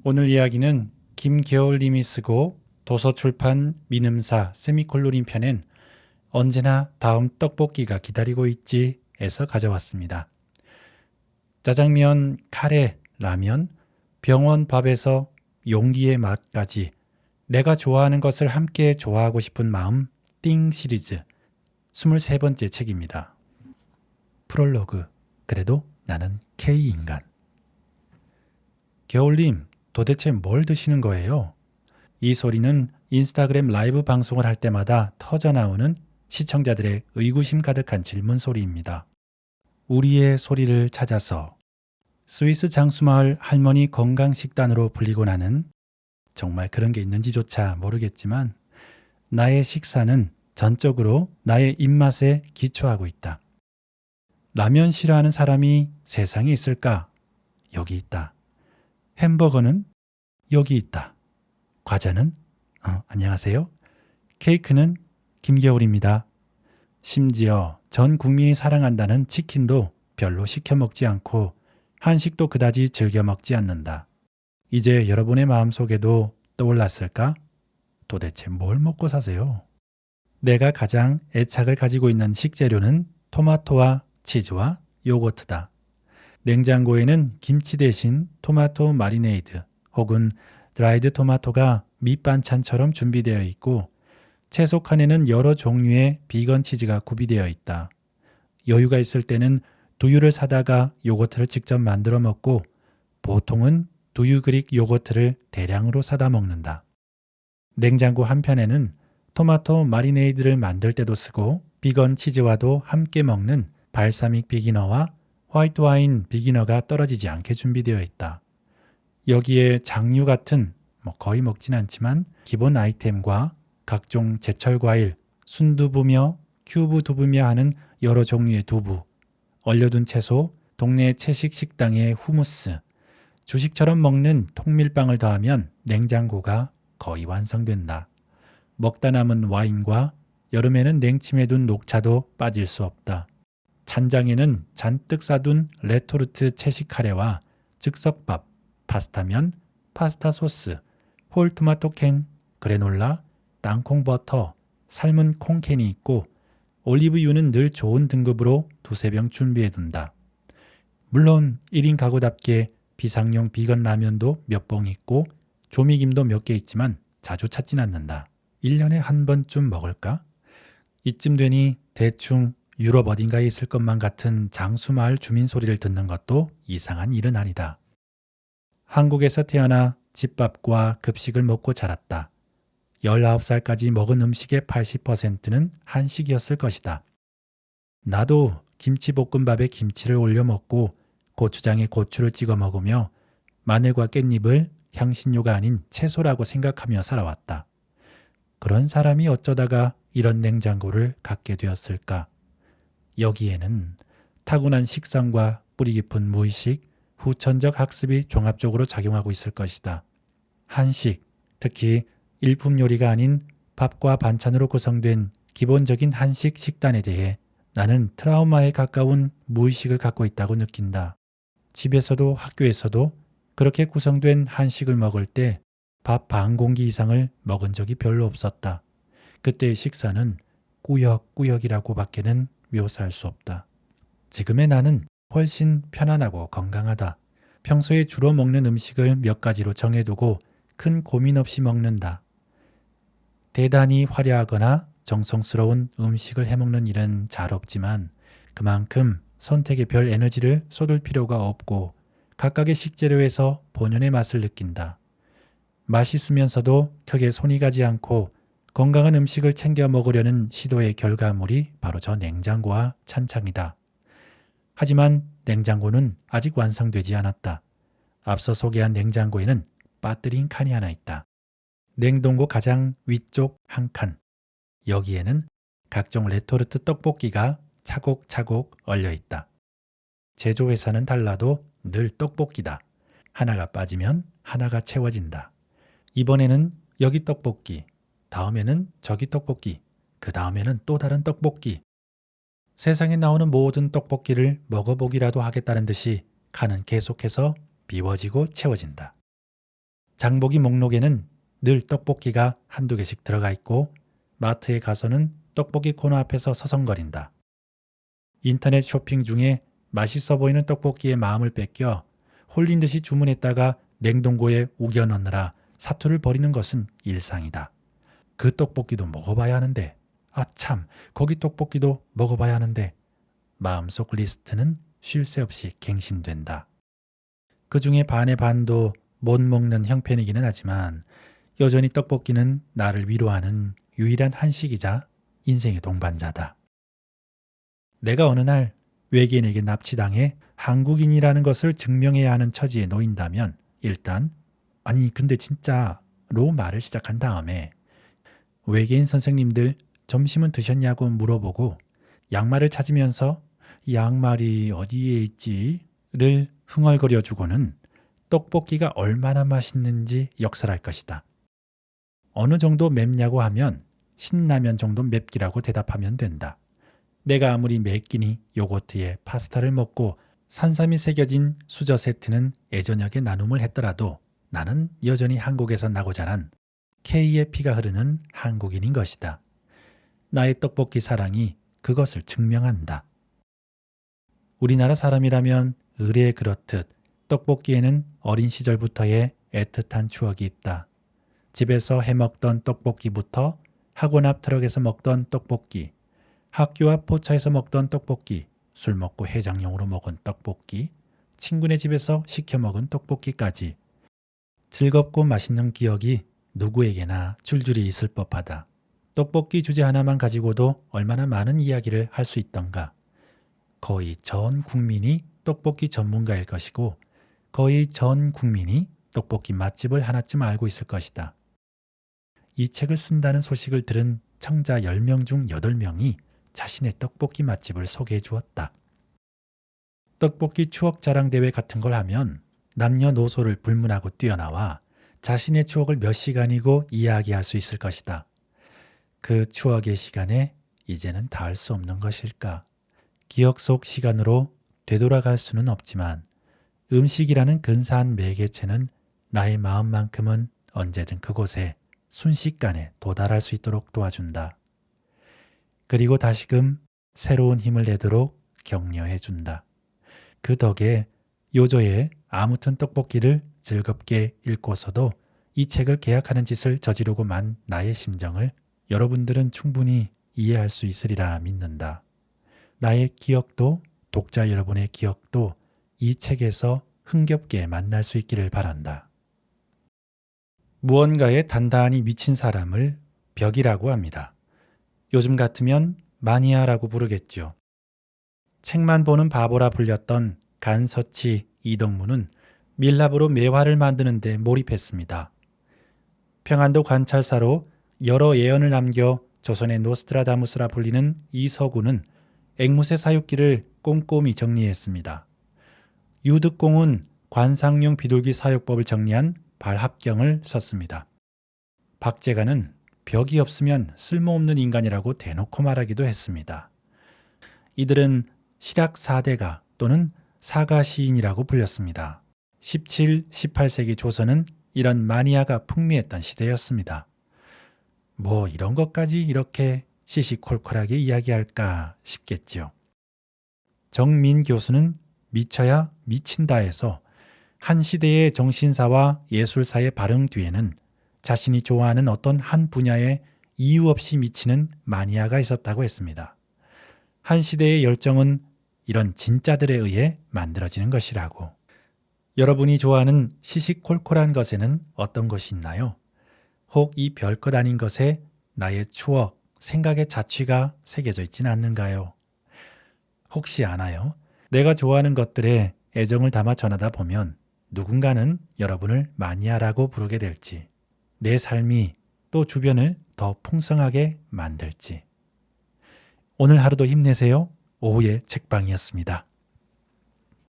오늘 이야기는 김겨울님이 쓰고 도서출판 민음사 세미콜론인 편엔 언제나 다음 떡볶이가 기다리고 있지 에서 가져왔습니다. 짜장면, 카레, 라면, 병원 밥에서 용기의 맛까지 내가 좋아하는 것을 함께 좋아하고 싶은 마음 띵 시리즈 23번째 책입니다. 프롤로그. 그래도 나는 K인간. 겨울님, 도대체 뭘 드시는 거예요? 이 소리는 인스타그램 라이브 방송을 할 때마다 터져나오는 시청자들의 의구심 가득한 질문 소리입니다. 우리의 소리를 찾아서 스위스 장수마을 할머니 건강식단으로 불리고 나는 정말 그런 게 있는지조차 모르겠지만 나의 식사는 전적으로 나의 입맛에 기초하고 있다. 라면 싫어하는 사람이 세상에 있을까? 여기 있다. 햄버거는 여기 있다. 과자는 안녕하세요. 케이크는 김겨울입니다. 심지어 전 국민이 사랑한다는 치킨도 별로 시켜 먹지 않고 한식도 그다지 즐겨 먹지 않는다. 이제 여러분의 마음속에도 떠올랐을까? 도대체 뭘 먹고 사세요? 내가 가장 애착을 가지고 있는 식재료는 토마토와 치즈와 요거트다. 냉장고에는 김치 대신 토마토 마리네이드 혹은 드라이드 토마토가 밑반찬처럼 준비되어 있고 채소 칸에는 여러 종류의 비건 치즈가 구비되어 있다. 여유가 있을 때는 두유를 사다가 요거트를 직접 만들어 먹고 보통은 두유 그릭 요거트를 대량으로 사다 먹는다. 냉장고 한편에는 토마토 마리네이드를 만들 때도 쓰고 비건 치즈와도 함께 먹는 발사믹 비기너와 화이트 와인 비기너가 떨어지지 않게 준비되어 있다. 여기에 장류 같은 거의 먹진 않지만 기본 아이템과 각종 제철 과일, 순두부며 큐브 두부며 하는 여러 종류의 두부, 얼려둔 채소, 동네 채식 식당의 후무스, 주식처럼 먹는 통밀빵을 더하면 냉장고가 거의 완성된다. 먹다 남은 와인과 여름에는 냉침해둔 녹차도 빠질 수 없다. 찬장에는 잔뜩 싸둔 레토르트 채식 카레와 즉석밥, 파스타면, 파스타 소스, 홀토마토 캔, 그래놀라, 땅콩 버터, 삶은 콩캔이 있고 올리브유는 늘 좋은 등급으로 두세 병 준비해둔다. 물론 1인 가구답게 비상용 비건 라면도 몇 봉 있고 조미김도 몇 개 있지만 자주 찾진 않는다. 1년에 한 번쯤 먹을까? 이쯤 되니 대충 유럽 어딘가에 있을 것만 같은 장수마을 주민 소리를 듣는 것도 이상한 일은 아니다. 한국에서 태어나 집밥과 급식을 먹고 자랐다. 19살까지 먹은 음식의 80%는 한식이었을 것이다. 나도 김치볶음밥에 김치를 올려 먹고 고추장에 고추를 찍어 먹으며 마늘과 깻잎을 향신료가 아닌 채소라고 생각하며 살아왔다. 그런 사람이 어쩌다가 이런 냉장고를 갖게 되었을까? 여기에는 타고난 식성과 뿌리 깊은 무의식, 후천적 학습이 종합적으로 작용하고 있을 것이다. 한식, 특히 일품 요리가 아닌 밥과 반찬으로 구성된 기본적인 한식 식단에 대해 나는 트라우마에 가까운 무의식을 갖고 있다고 느낀다. 집에서도 학교에서도 그렇게 구성된 한식을 먹을 때 밥 반 공기 이상을 먹은 적이 별로 없었다. 그때의 식사는 꾸역꾸역이라고 밖에는 묘사할 수 없다. 지금의 나는 훨씬 편안하고 건강하다. 평소에 주로 먹는 음식을 몇 가지로 정해두고 큰 고민 없이 먹는다. 대단히 화려하거나 정성스러운 음식을 해먹는 일은 잘 없지만 그만큼 선택에 별 에너지를 쏟을 필요가 없고 각각의 식재료에서 본연의 맛을 느낀다. 맛있으면서도 크게 손이 가지 않고 건강한 음식을 챙겨 먹으려는 시도의 결과물이 바로 저 냉장고와 찬장이다. 하지만 냉장고는 아직 완성되지 않았다. 앞서 소개한 냉장고에는 빠뜨린 칸이 하나 있다. 냉동고 가장 위쪽 한 칸. 여기에는 각종 레토르트 떡볶이가 차곡차곡 얼려 있다. 제조회사는 달라도 늘 떡볶이다. 하나가 빠지면 하나가 채워진다. 이번에는 여기 떡볶이, 다음에는 저기 떡볶이, 그 다음에는 또 다른 떡볶이. 세상에 나오는 모든 떡볶이를 먹어보기라도 하겠다는 듯이 칸은 계속해서 비워지고 채워진다. 장보기 목록에는 늘 떡볶이가 한두 개씩 들어가 있고 마트에 가서는 떡볶이 코너 앞에서 서성거린다. 인터넷 쇼핑 중에 맛있어 보이는 떡볶이에 마음을 뺏겨 홀린 듯이 주문했다가 냉동고에 우겨 넣느라 사투를 벌이는 것은 일상이다. 그 떡볶이도 먹어봐야 하는데, 아참 거기 떡볶이도 먹어봐야 하는데 마음속 리스트는 쉴 새 없이 갱신된다. 그 중에 반의 반도 못 먹는 형편이기는 하지만 여전히 떡볶이는 나를 위로하는 유일한 한식이자 인생의 동반자다. 내가 어느 날 외계인에게 납치당해 한국인이라는 것을 증명해야 하는 처지에 놓인다면 일단 아니 근데 진짜로 말을 시작한 다음에 외계인 선생님들 점심은 드셨냐고 물어보고 양말을 찾으면서 양말이 어디에 있지를 흥얼거려주고는 떡볶이가 얼마나 맛있는지 역설할 것이다. 어느 정도 맵냐고 하면 신라면 정도 맵기라고 대답하면 된다. 내가 아무리 맵기니 요거트에 파스타를 먹고 산삼이 새겨진 수저 세트는 애저녁에 나눔을 했더라도 나는 여전히 한국에서 나고 자란 K의 피가 흐르는 한국인인 것이다. 나의 떡볶이 사랑이 그것을 증명한다. 우리나라 사람이라면 의례 그렇듯 떡볶이에는 어린 시절부터의 애틋한 추억이 있다. 집에서 해먹던 떡볶이부터 학원 앞 트럭에서 먹던 떡볶이, 학교 앞 포차에서 먹던 떡볶이, 술 먹고 해장용으로 먹은 떡볶이, 친구네 집에서 시켜 먹은 떡볶이까지 즐겁고 맛있는 기억이 누구에게나 줄줄이 있을 법하다. 떡볶이 주제 하나만 가지고도 얼마나 많은 이야기를 할 수 있던가. 거의 전 국민이 떡볶이 전문가일 것이고 거의 전 국민이 떡볶이 맛집을 하나쯤 알고 있을 것이다. 이 책을 쓴다는 소식을 들은 청자 10명 중 8명이 자신의 떡볶이 맛집을 소개해 주었다. 떡볶이 추억 자랑 대회 같은 걸 하면 남녀노소를 불문하고 뛰어나와 자신의 추억을 몇 시간이고 이야기할 수 있을 것이다. 그 추억의 시간에 이제는 닿을 수 없는 것일까? 기억 속 시간으로 되돌아갈 수는 없지만 음식이라는 근사한 매개체는 나의 마음만큼은 언제든 그곳에 순식간에 도달할 수 있도록 도와준다. 그리고 다시금 새로운 힘을 내도록 격려해준다. 그 덕에 요조의 아무튼 떡볶이를 즐겁게 읽고서도 이 책을 계약하는 짓을 저지르고 만 나의 심정을 여러분들은 충분히 이해할 수 있으리라 믿는다. 나의 기억도 독자 여러분의 기억도 이 책에서 흥겹게 만날 수 있기를 바란다. 무언가에 단단히 미친 사람을 벽이라고 합니다. 요즘 같으면 마니아라고 부르겠죠. 책만 보는 바보라 불렸던 간서치 이덕무는 밀랍으로 매화를 만드는 데 몰입했습니다. 평안도 관찰사로 여러 예언을 남겨 조선의 노스트라다무스라 불리는 이서구는 앵무새 사육기를 꼼꼼히 정리했습니다. 유득공은 관상용 비둘기 사육법을 정리한 발합경을 썼습니다. 박제가는 벽이 없으면 쓸모없는 인간이라고 대놓고 말하기도 했습니다. 이들은 실학 사대가 또는 사가시인이라고 불렸습니다. 17, 18세기 조선은 이런 마니아가 풍미했던 시대였습니다. 뭐 이런 것까지 이렇게 시시콜콜하게 이야기할까 싶겠지요. 정민 교수는 미쳐야 미친다에서 한 시대의 정신사와 예술사의 발흥 뒤에는 자신이 좋아하는 어떤 한 분야에 이유 없이 미치는 마니아가 있었다고 했습니다. 한 시대의 열정은 이런 진짜들에 의해 만들어지는 것이라고. 여러분이 좋아하는 시시콜콜한 것에는 어떤 것이 있나요? 혹 이 별것 아닌 것에 나의 추억, 생각의 자취가 새겨져 있지는 않는가요? 혹시 아나요? 내가 좋아하는 것들에 애정을 담아 전하다 보면 누군가는 여러분을 마니아라고 부르게 될지, 내 삶이 또 주변을 더 풍성하게 만들지. 오늘 하루도 힘내세요. 오후의 책방이었습니다.